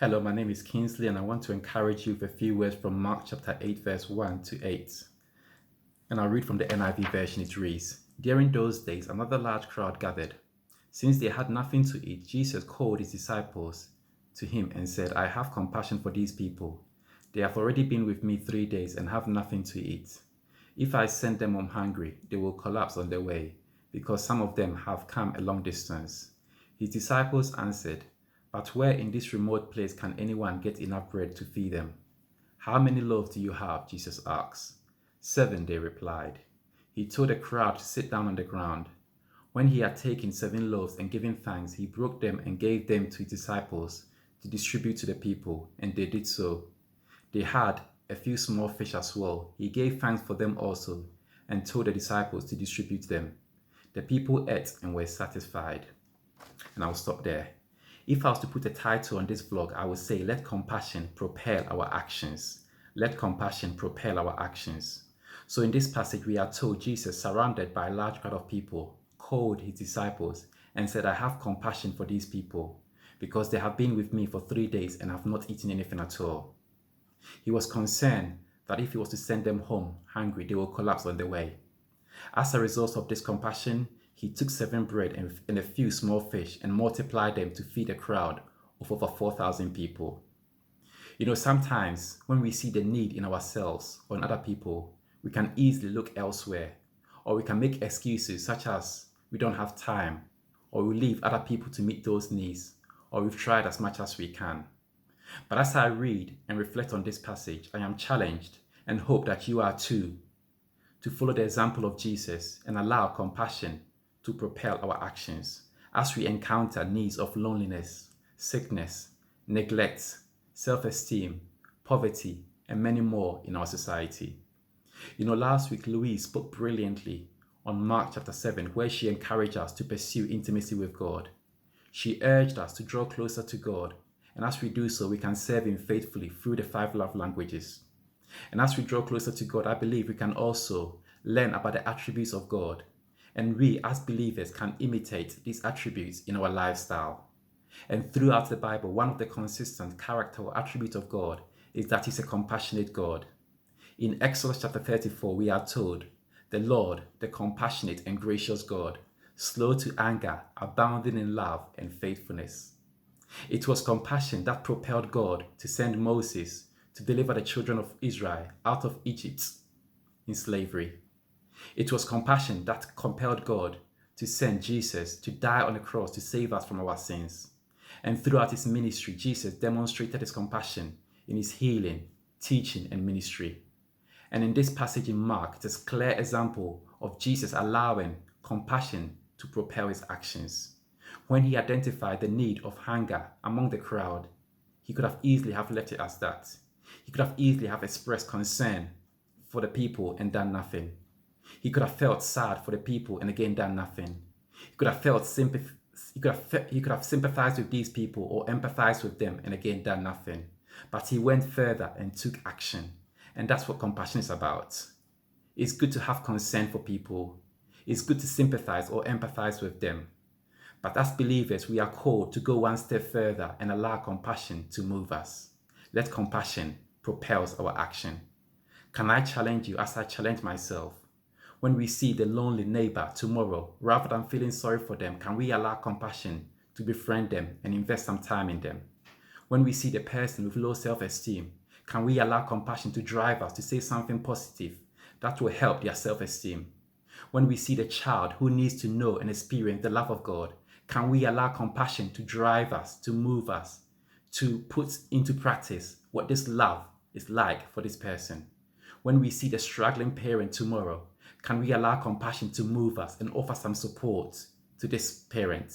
Hello, my name is Kingsley, and I want to encourage you with a few words from Mark chapter 8, verse 1 to 8. And I'll read from the NIV version. It reads, During those days, another large crowd gathered. Since they had nothing to eat, Jesus called his disciples to him and said, I have compassion for these people. They have already been with me 3 days and have nothing to eat. If I send them home hungry, they will collapse on their way, because some of them have come a long distance. His disciples answered, But where in this remote place can anyone get enough bread to feed them? How many loaves do you have? Jesus asked. 7, they replied. He told the crowd to sit down on the ground. When he had taken 7 loaves and given thanks, he broke them and gave them to his disciples to distribute to the people, and they did so. They had a few small fish as well. He gave thanks for them also, and told the disciples to distribute them. The people ate and were satisfied. And I'll stop there. If I was to put a title on this vlog, I would say, Let compassion propel our actions. Let compassion propel our actions. So in this passage, we are told Jesus, surrounded by a large crowd of people, called his disciples and said, I have compassion for these people because they have been with me for 3 days and have not eaten anything at all. He was concerned that if he was to send them home hungry, they will collapse on the way. As a result of this compassion, he took 7 bread and a few small fish and multiplied them to feed a crowd of over 4,000 people. You know, sometimes when we see the need in ourselves or in other people, we can easily look elsewhere, or we can make excuses such as we don't have time, or we leave other people to meet those needs, or we've tried as much as we can. But as I read and reflect on this passage, I am challenged and hope that you are too, to follow the example of Jesus and allow compassion to propel our actions as we encounter needs of loneliness, sickness, neglect, self-esteem, poverty, and many more in our society. You know, last week Louise spoke brilliantly on Mark chapter 7, where she encouraged us to pursue intimacy with God. She urged us to draw closer to God, and as we do so, we can serve him faithfully through the 5 love languages. And as we draw closer to God, I believe we can also learn about the attributes of God. And we, as believers, can imitate these attributes in our lifestyle. And throughout the Bible, one of the consistent character or attributes of God is that he's a compassionate God. In Exodus chapter 34, we are told, the Lord, the compassionate and gracious God, slow to anger, abounding in love and faithfulness. It was compassion that propelled God to send Moses to deliver the children of Israel out of Egypt in slavery. It was compassion that compelled God to send Jesus to die on the cross to save us from our sins. And throughout his ministry, Jesus demonstrated his compassion in his healing, teaching, and ministry. And in this passage in Mark, it is a clear example of Jesus allowing compassion to propel his actions. When he identified the need of hunger among the crowd, he could have easily have left it as that. He could have easily have expressed concern for the people and done nothing. He could have felt sad for the people and again done nothing. He could have felt he could have sympathized with these people or empathized with them and again done nothing. But he went further and took action. And that's what compassion is about. It's good to have concern for people. It's good to sympathize or empathize with them. But as believers, we are called to go one step further and allow compassion to move us. Let compassion propel our action. Can I challenge you as I challenge myself? When we see the lonely neighbor tomorrow, rather than feeling sorry for them, can we allow compassion to befriend them and invest some time in them? When we see the person with low self-esteem, can we allow compassion to drive us to say something positive that will help their self-esteem? When we see the child who needs to know and experience the love of God, can we allow compassion to drive us, to move us, to put into practice what this love is like for this person? When we see the struggling parent tomorrow, can we allow compassion to move us and offer some support to this parent?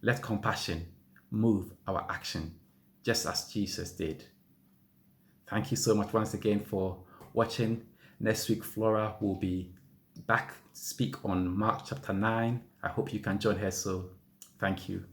Let compassion move our action, just as Jesus did. Thank you so much once again for watching. Next week, Flora will be back to speak on Mark chapter 9. I hope you can join her, so thank you.